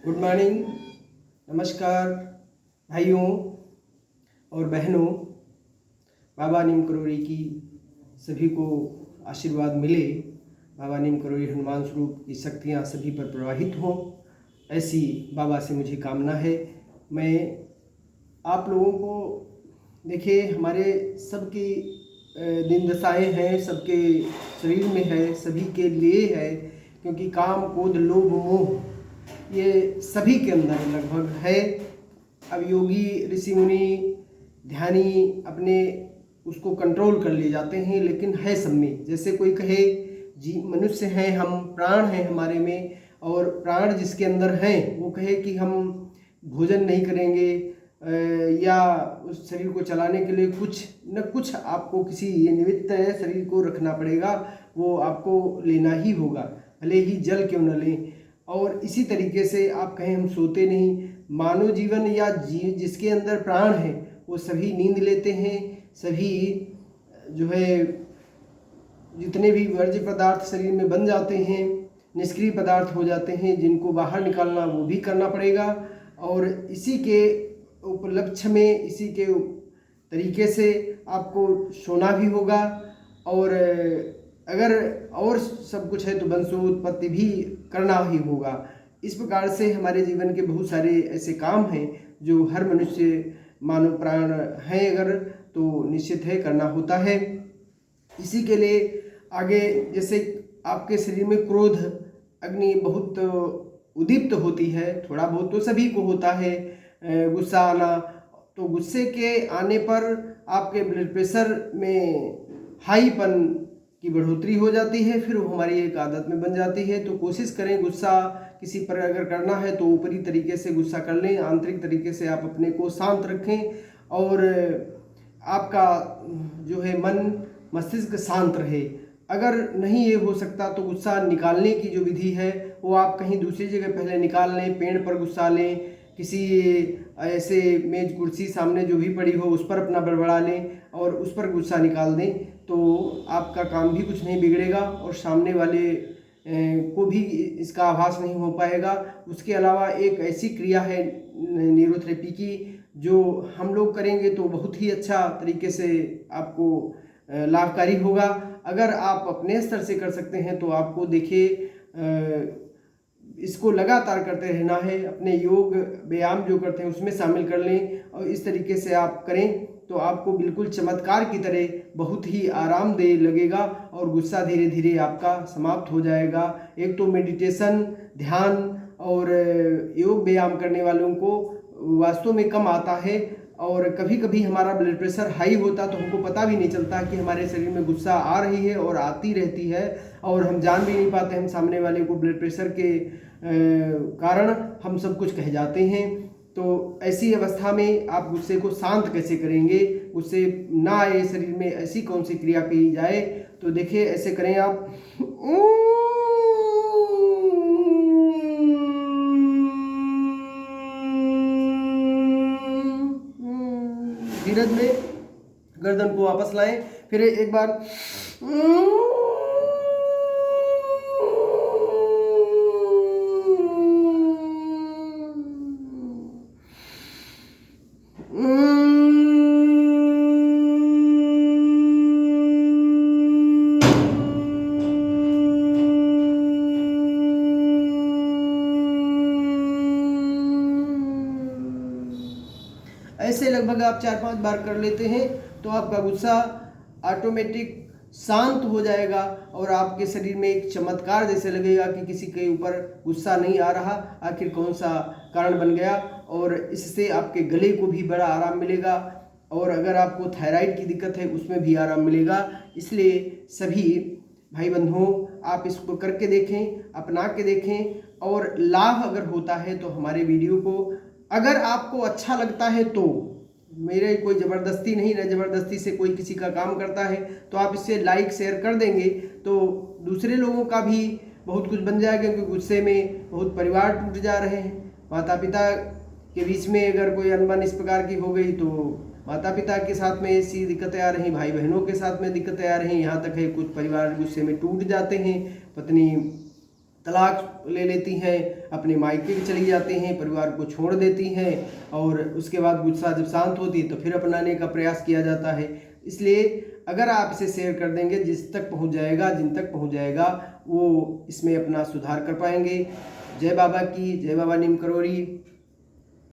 Good morning, नमस्कार भाइयों और बहनों। बाबा नीम करोड़ी की सभी को आशीर्वाद मिले। बाबा नीम करोड़ी हनुमान स्वरूप की शक्तियाँ सभी पर प्रवाहित हों, ऐसी बाबा से मुझे कामना है। मैं आप लोगों को देखिए, हमारे सबकी दिन दशाएँ हैं, सबके शरीर में है, सभी के लिए है, क्योंकि काम क्रोध लोभ मोह ये सभी के अंदर लगभग है। अब योगी ऋषि मुनि ध्यानी अपने उसको कंट्रोल कर ले जाते हैं, लेकिन है सब में। जैसे कोई कहे जी मनुष्य हैं हम, प्राण हैं हमारे में, और प्राण जिसके अंदर हैं वो कहे कि हम भोजन नहीं करेंगे या उस शरीर को चलाने के लिए कुछ न कुछ आपको किसी ये निमित्त है, शरीर को रखना पड़ेगा, वो आपको लेना ही होगा, भले ही जल क्यों न लें। और इसी तरीके से आप कहें हम सोते नहीं, मानव जीवन या जिसके अंदर प्राण है वो सभी नींद लेते हैं। सभी जो है जितने भी वर्ज्य पदार्थ शरीर में बन जाते हैं, निष्क्रिय पदार्थ हो जाते हैं, जिनको बाहर निकालना वो भी करना पड़ेगा। और इसी के उपलक्ष्य में, इसी के तरीके से आपको सोना भी होगा। और अगर और सब कुछ है तो वंशोत्पत्ति भी करना ही होगा। इस प्रकार से हमारे जीवन के बहुत सारे ऐसे काम हैं जो हर मनुष्य मानव प्राण हैं अगर तो निश्चित है करना होता है। इसी के लिए आगे जैसे आपके शरीर में क्रोध अग्नि बहुत उद्दीप्त होती है, थोड़ा बहुत तो सभी को होता है, गुस्सा आना, तो गुस्से के आने पर आपके ब्लड प्रेशर में हाईपन की बढ़ोतरी हो जाती है, फिर वो हमारी एक आदत में बन जाती है। तो कोशिश करें गुस्सा किसी पर अगर करना है तो ऊपरी तरीके से गुस्सा कर लें, आंतरिक तरीके से आप अपने को शांत रखें और आपका जो है मन मस्तिष्क शांत रहे। अगर नहीं ये हो सकता तो गुस्सा निकालने की जो विधि है वो आप कहीं दूसरी जगह पहले निकाल लें, पेड़ पर गुस्सा लें, किसी ऐसे मेज कुर्सी सामने जो भी पड़ी हो उस पर अपना बड़बड़ा लें और उस पर गुस्सा निकाल दें, तो आपका काम भी कुछ नहीं बिगड़ेगा और सामने वाले को भी इसका आभास नहीं हो पाएगा। उसके अलावा एक ऐसी क्रिया है न्यूरोथेरेपी की जो हम लोग करेंगे तो बहुत ही अच्छा तरीके से आपको लाभकारी होगा। अगर आप अपने स्तर से कर सकते हैं तो आपको देखिए इसको लगातार करते रहना है, अपने योग व्यायाम जो करते हैं उसमें शामिल कर लें और इस तरीके से आप करें तो आपको बिल्कुल चमत्कार की तरह बहुत ही आरामदेह लगेगा और गुस्सा धीरे धीरे आपका समाप्त हो जाएगा। एक तो मेडिटेशन, ध्यान और योग व्यायाम करने वालों को वास्तव में कम आता है और कभी कभी हमारा ब्लड प्रेशर हाई होता तो हमको पता भी नहीं चलता कि हमारे शरीर में गुस्सा आ रही है और आती रहती है और हम जान भी नहीं पाते हम सामने वाले को ब्लड प्रेशर के कारण हम सब कुछ कह जाते हैं। तो ऐसी अवस्था में आप गुस्से को शांत कैसे करेंगे, गुस्से ना आए शरीर में, ऐसी कौन सी क्रिया की जाए? तो देखिए ऐसे करें आप, धीरज में गर्दन को वापस लाएं, फिर एक बार ऐसे लगभग आप 4-5 बार कर लेते हैं तो आपका गुस्सा ऑटोमेटिक शांत हो जाएगा और आपके शरीर में एक चमत्कार जैसे लगेगा कि किसी के ऊपर गुस्सा नहीं आ रहा, आखिर कौन सा कारण बन गया। और इससे आपके गले को भी बड़ा आराम मिलेगा और अगर आपको थायराइड की दिक्कत है उसमें भी आराम मिलेगा। इसलिए सभी भाई बंधुओं आप इसको करके देखें, अपना के देखें और लाभ अगर होता है तो हमारे वीडियो को अगर आपको अच्छा लगता है तो, मेरे कोई ज़बरदस्ती नहीं है, ज़बरदस्ती से कोई किसी का काम करता है तो आप इससे लाइक शेयर कर देंगे तो दूसरे लोगों का भी बहुत कुछ बन जाएगा, क्योंकि गुस्से में बहुत परिवार टूट जा रहे हैं। माता पिता के बीच में अगर कोई अनबन इस प्रकार की हो गई तो माता पिता के साथ में ऐसी दिक्कतें आ रही, भाई बहनों के साथ में दिक्कतें आ रही, यहाँ तक है कुछ परिवार गुस्से में टूट जाते हैं, पत्नी तलाक ले लेती हैं, अपने मायके चली जाती हैं, परिवार को छोड़ देती हैं और उसके बाद गुस्सा जब शांत होती है तो फिर अपनाने का प्रयास किया जाता है। इसलिए अगर आप इसे शेयर कर देंगे, जिन तक पहुंच जाएगा वो इसमें अपना सुधार कर पाएंगे। जय बाबा की, जय बाबा नीम करोड़ी।